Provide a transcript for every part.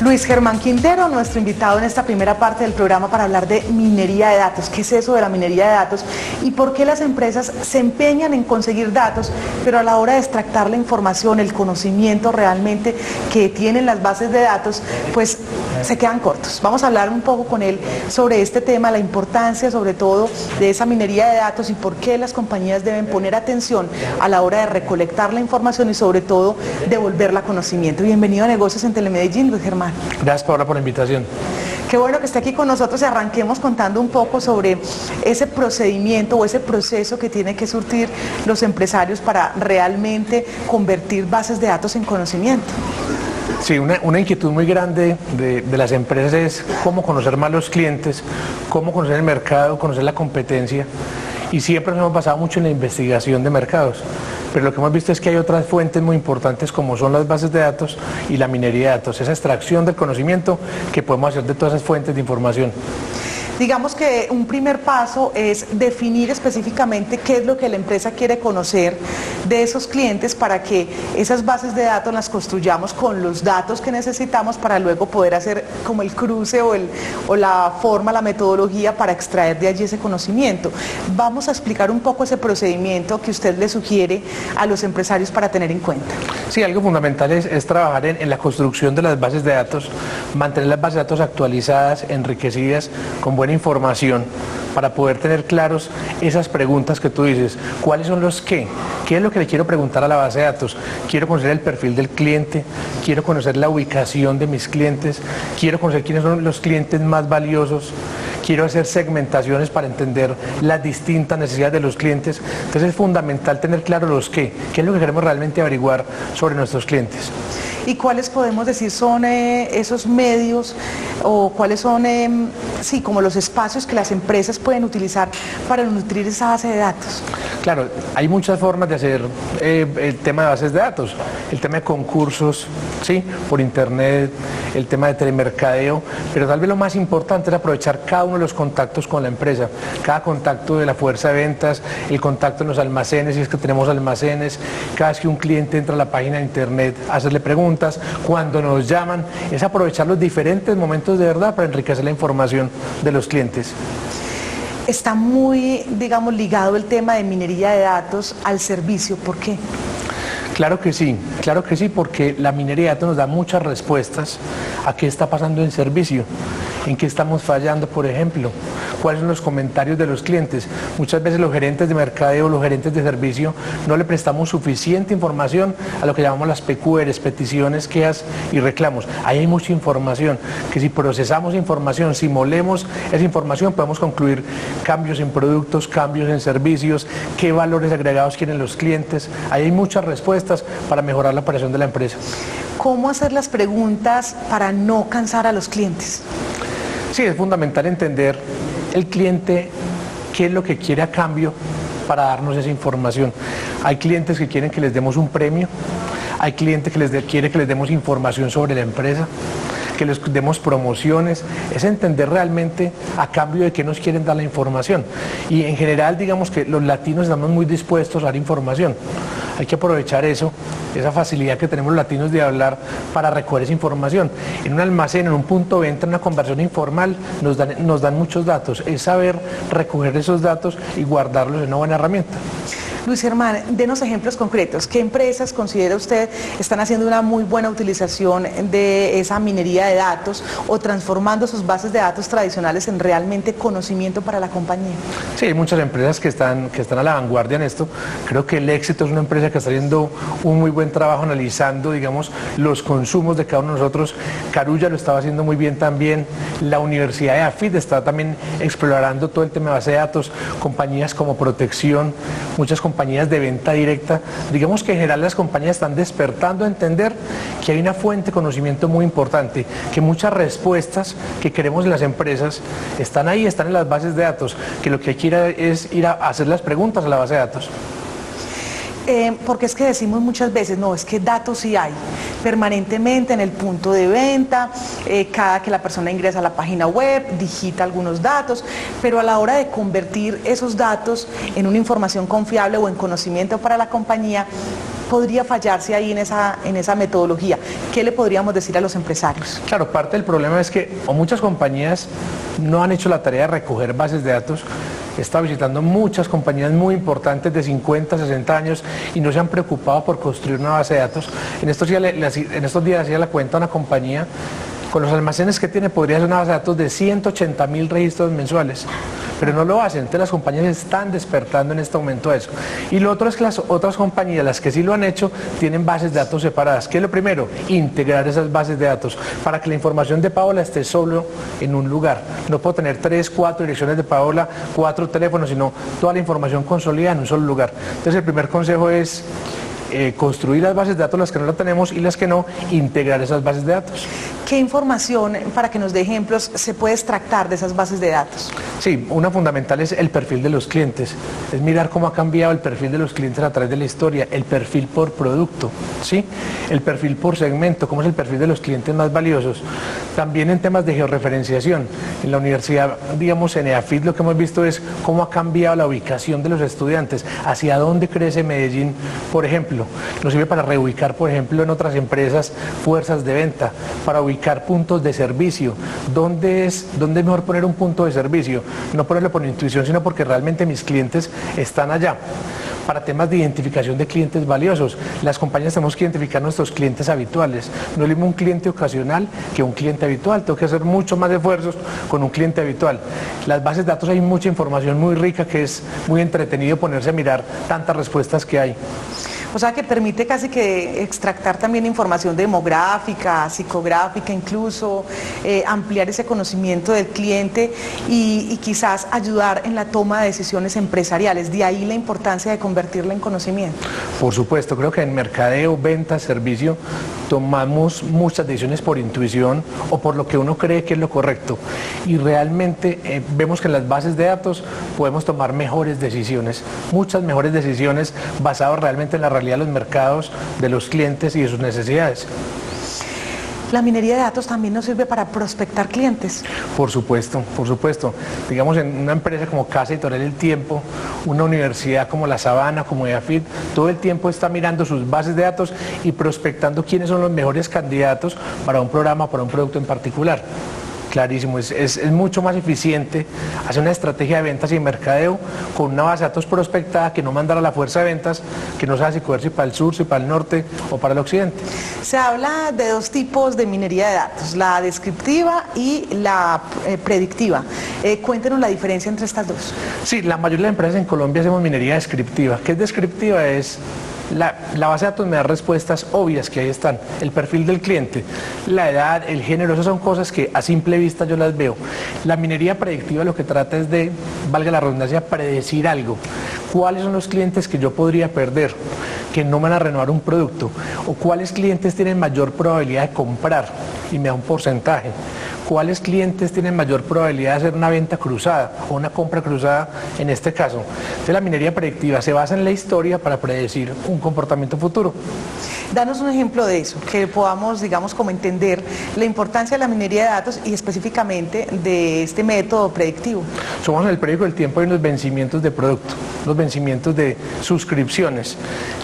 Luis Germán Quintero, nuestro invitado en esta primera parte del programa para hablar de minería de datos. ¿Qué es eso de la minería de datos? ¿Y por qué las empresas se empeñan en conseguir datos, pero a la hora de extractar la información, el conocimiento realmente que tienen las bases de datos, pues se quedan cortos? Vamos a hablar un poco con él sobre este tema, la importancia sobre todo de esa minería de datos y por qué las compañías deben poner atención a la hora de recolectar la información y sobre todo devolverla a conocimiento. Bienvenido a Negocios en Telemedellín, Luis Germán. Gracias, Paola, por la invitación. Qué bueno que esté aquí con nosotros y arranquemos contando un poco sobre ese procedimiento o ese proceso que tienen que surtir los empresarios para realmente convertir bases de datos en conocimiento. Sí, una inquietud muy grande de las empresas es cómo conocer más los clientes, cómo conocer el mercado, conocer la competencia, y siempre nos hemos basado mucho en la investigación de mercados. Pero lo que hemos visto es que hay otras fuentes muy importantes como son las bases de datos y la minería de datos, esa extracción del conocimiento que podemos hacer de todas esas fuentes de información. Digamos que un primer paso es definir específicamente qué es lo que la empresa quiere conocer de esos clientes para que esas bases de datos las construyamos con los datos que necesitamos para luego poder hacer como el cruce o la forma, la metodología para extraer de allí ese conocimiento. Vamos a explicar un poco ese procedimiento que usted le sugiere a los empresarios para tener en cuenta. Sí, algo fundamental es trabajar en la construcción de las bases de datos, mantener las bases de datos actualizadas, enriquecidas, con buena información, para poder tener claros esas preguntas que tú dices. ¿Cuáles son los qué? ¿Qué es lo que le quiero preguntar a la base de datos? Quiero conocer el perfil del cliente, quiero conocer la ubicación de mis clientes, quiero conocer quiénes son los clientes más valiosos, quiero hacer segmentaciones para entender las distintas necesidades de los clientes. Entonces es fundamental tener claro los qué es lo que queremos realmente averiguar sobre nuestros clientes. ¿Y cuáles podemos decir son esos medios o cuáles son, sí, como los espacios que las empresas pueden utilizar para nutrir esa base de datos? Claro, hay muchas formas de hacer el tema de bases de datos, el tema de concursos, ¿sí?, por internet, el tema de telemercadeo, pero tal vez lo más importante es aprovechar cada uno de los contactos con la empresa, cada contacto de la fuerza de ventas, el contacto en los almacenes, si es que tenemos almacenes, cada vez que un cliente entra a la página de internet, hacerle preguntas, cuando nos llaman, es aprovechar los diferentes momentos de verdad para enriquecer la información de los clientes. Está muy, digamos, ligado el tema de minería de datos al servicio. ¿Por qué? Claro que sí, porque la minería de datos nos da muchas respuestas a qué está pasando en servicio, en qué estamos fallando, por ejemplo, cuáles son los comentarios de los clientes. Muchas veces los gerentes de mercadeo, los gerentes de servicio, no le prestamos suficiente información a lo que llamamos las PQRs, peticiones, quejas y reclamos. Ahí hay mucha información, que si procesamos información, si molemos esa información, podemos concluir cambios en productos, cambios en servicios, qué valores agregados quieren los clientes. Ahí hay muchas respuestas para mejorar la operación de la empresa. ¿Cómo hacer las preguntas para no cansar a los clientes? Sí, es fundamental entender el cliente qué es lo que quiere a cambio para darnos esa información. Hay clientes que quieren que les demos un premio, hay clientes que quieren que les demos información sobre la empresa, que les demos promociones. Es entender realmente a cambio de qué nos quieren dar la información. Y en general, digamos que los latinos estamos muy dispuestos a dar información. Hay que aprovechar eso, esa facilidad que tenemos los latinos de hablar para recoger esa información. En un almacén, en un punto de venta, en una conversación informal, nos dan muchos datos. Es saber recoger esos datos y guardarlos en una buena herramienta. Luis Germán, denos ejemplos concretos. ¿Qué empresas considera usted están haciendo una muy buena utilización de esa minería de datos o transformando sus bases de datos tradicionales en realmente conocimiento para la compañía? Sí, hay muchas empresas que están a la vanguardia en esto. Creo que el Éxito es una empresa que está haciendo un muy buen trabajo analizando, digamos, los consumos de cada uno de nosotros. Carulla lo estaba haciendo muy bien también. La Universidad de AFIT está también explorando todo el tema de base de datos. Compañías como Protección, muchas compañías de venta directa. Digamos que en general las compañías están despertando a entender que hay una fuente de conocimiento muy importante, que muchas respuestas que queremos en las empresas están ahí, están en las bases de datos, que lo que hay que ir es ir a hacer las preguntas a la base de datos. Porque es que decimos muchas veces, no, es que datos sí hay, permanentemente en el punto de venta, cada que la persona ingresa a la página web, digita algunos datos, pero a la hora de convertir esos datos en una información confiable o en conocimiento para la compañía, podría fallarse ahí en esa metodología? ¿Qué le podríamos decir a los empresarios? Claro, parte del problema es que muchas compañías no han hecho la tarea de recoger bases de datos. He estado visitando muchas compañías muy importantes de 50, 60 años y no se han preocupado por construir una base de datos. En estos días hacía la cuenta una compañía, con los almacenes que tiene podría ser una base de datos de 180.000 registros mensuales, pero no lo hacen. Entonces las compañías están despertando en este momento a eso. Y lo otro es que las otras compañías, las que sí lo han hecho, tienen bases de datos separadas. ¿Qué es lo primero? Integrar esas bases de datos para que la información de Paola esté solo en un lugar. No puedo tener 3, 4 direcciones de Paola, 4 teléfonos, sino toda la información consolidada en un solo lugar. Entonces el primer consejo es construir las bases de datos, las que no la tenemos, y las que no, integrar esas bases de datos. ¿Qué información, para que nos dé ejemplos, se puede extractar de esas bases de datos? Sí, una fundamental es el perfil de los clientes, es mirar cómo ha cambiado el perfil de los clientes a través de la historia, el perfil por producto, ¿sí? El perfil por segmento, cómo es el perfil de los clientes más valiosos. También en temas de georreferenciación, en la universidad, digamos, en EAFIT, lo que hemos visto es cómo ha cambiado la ubicación de los estudiantes, hacia dónde crece Medellín, por ejemplo. Nos sirve para reubicar, por ejemplo, en otras empresas, fuerzas de venta, para ubicar puntos de servicio. ¿Dónde es mejor poner un punto de servicio? No ponerlo por intuición, sino porque realmente mis clientes están allá. Para temas de identificación de clientes valiosos, las compañías tenemos que identificar nuestros clientes habituales. No es lo mismo un cliente ocasional que un cliente habitual. Tengo que hacer mucho más esfuerzos con un cliente habitual. Las bases de datos, hay mucha información muy rica que es muy entretenido ponerse a mirar tantas respuestas que hay. O sea que permite casi que extractar también información demográfica, psicográfica incluso, ampliar ese conocimiento del cliente y quizás ayudar en la toma de decisiones empresariales. De ahí la importancia de convertirla en conocimiento. Por supuesto, creo que en mercadeo, ventas, servicio, tomamos muchas decisiones por intuición o por lo que uno cree que es lo correcto. Y realmente vemos que en las bases de datos podemos tomar mejores decisiones, muchas mejores decisiones basadas realmente en la realidad de los mercados, de los clientes y de sus necesidades. ¿La minería de datos también nos sirve para prospectar clientes? Por supuesto, por supuesto. Digamos, en una empresa como Casa Editorial El Tiempo, una universidad como La Sabana, como EAFIT, todo el tiempo está mirando sus bases de datos y prospectando quiénes son los mejores candidatos para un programa, para un producto en particular. Clarísimo, es mucho más eficiente hacer una estrategia de ventas y mercadeo con una base de datos prospectada que no mandar a la fuerza de ventas que no sabe si coger si para el sur, si para el norte o para el occidente. Se habla de dos tipos de minería de datos, la descriptiva y la predictiva. Cuéntenos la diferencia entre estas dos. Sí, la mayoría de las empresas en Colombia hacemos minería descriptiva. ¿Qué es descriptiva? Es la base de datos me da respuestas obvias que ahí están, el perfil del cliente, la edad, el género, esas son cosas que a simple vista yo las veo. La minería predictiva lo que trata es de, valga la redundancia, predecir algo. ¿Cuáles son los clientes que yo podría perder, que no van a renovar un producto? ¿O cuáles clientes tienen mayor probabilidad de comprar y me da un porcentaje? ¿Cuáles clientes tienen mayor probabilidad de hacer una venta cruzada o una compra cruzada en este caso? Entonces la minería predictiva se basa en la historia para predecir un comportamiento futuro. Danos un ejemplo de eso, que podamos, digamos, como entender la importancia de la minería de datos y específicamente de este método predictivo. Somos en el periódico del tiempo, hay unos vencimientos de producto, los vencimientos de suscripciones.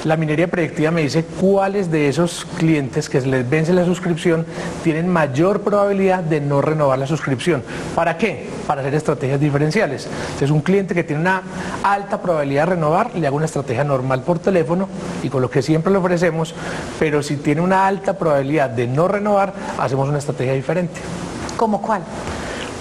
La minería predictiva me dice cuáles de esos clientes que se les vence la suscripción tienen mayor probabilidad de no renovar la suscripción. ¿Para qué? Para hacer estrategias diferenciales. Entonces un cliente que tiene una alta probabilidad de renovar, le hago una estrategia normal por teléfono y con lo que siempre le ofrecemos, pero si tiene una alta probabilidad de no renovar, hacemos una estrategia diferente. ¿Cómo cuál?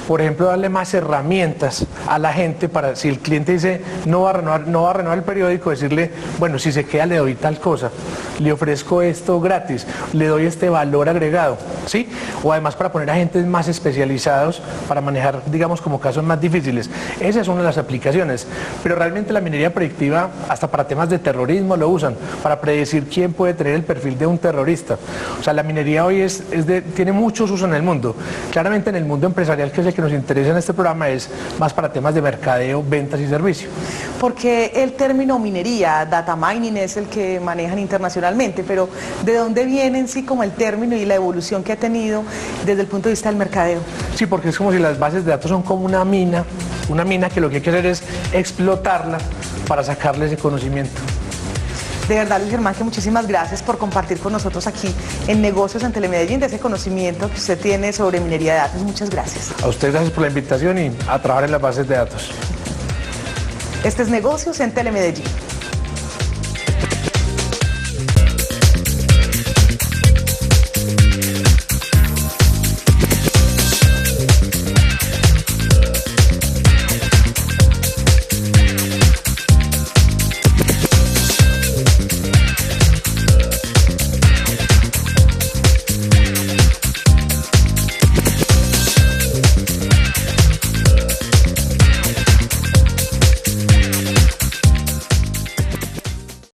Por ejemplo, darle más herramientas a la gente para, si el cliente dice no va a renovar el periódico, decirle, bueno, si se queda le doy tal cosa, le ofrezco esto gratis, le doy este valor agregado, ¿sí? O además para poner agentes más especializados para manejar, digamos, como casos más difíciles. Esa es una de las aplicaciones, pero realmente la minería predictiva, hasta para temas de terrorismo lo usan, para predecir quién puede tener el perfil de un terrorista. O sea, la minería hoy tiene muchos usos en el mundo. Claramente en el mundo empresarial, que es el que nos interesa en este programa, es más para temas de mercadeo, ventas y servicio. Porque el término minería, data mining, es el que manejan internacionalmente, pero ¿de dónde viene en sí como el término y la evolución que ha tenido desde el punto de vista del mercadeo? Sí, porque es como si las bases de datos son como una mina que lo que hay que hacer es explotarla para sacarle ese conocimiento. De verdad, Luis Germán, que muchísimas gracias por compartir con nosotros aquí en Negocios en Telemedellín de ese conocimiento que usted tiene sobre minería de datos. Muchas gracias. A ustedes gracias por la invitación y a trabajar en las bases de datos. Este es Negocios en Telemedellín.